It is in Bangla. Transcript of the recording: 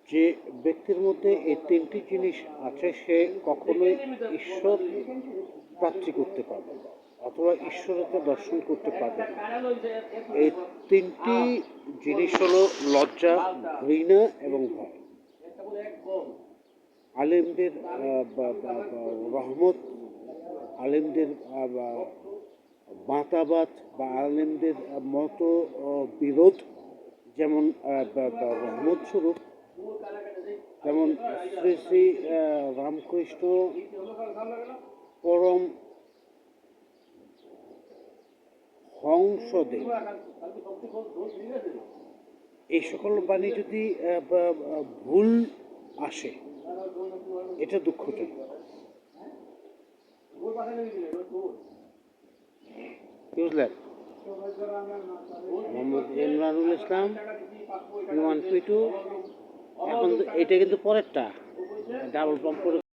যে ব্যক্তির মধ্যে এই তিনটি জিনিস আছে সে কখনোই ঈশ্বর প্রাপ্তি করতে পারবে না অথবা ঈশ্বরকে দর্শন করতে পারবে না। এই তিনটি জিনিস হলো লজ্জা, ঘৃণা এবং ভয়। আলেমদের রহমত, আলেমদের বাঁতাবাদ বা আলেমদের মত বিরোধ যেমন রহমত স্বরূপ, যেমন শ্রী শ্রী রামকৃষ্ণ পরম হংসদেব এই সকল বাণী যদি ভুল আসে এটা দুঃখজনক। বুঝলেন? মোহাম্মদ ইমরানুল ইসলাম P1 P2। এখন এটা কিন্তু পরেরটা, ডাবল পাম্প করে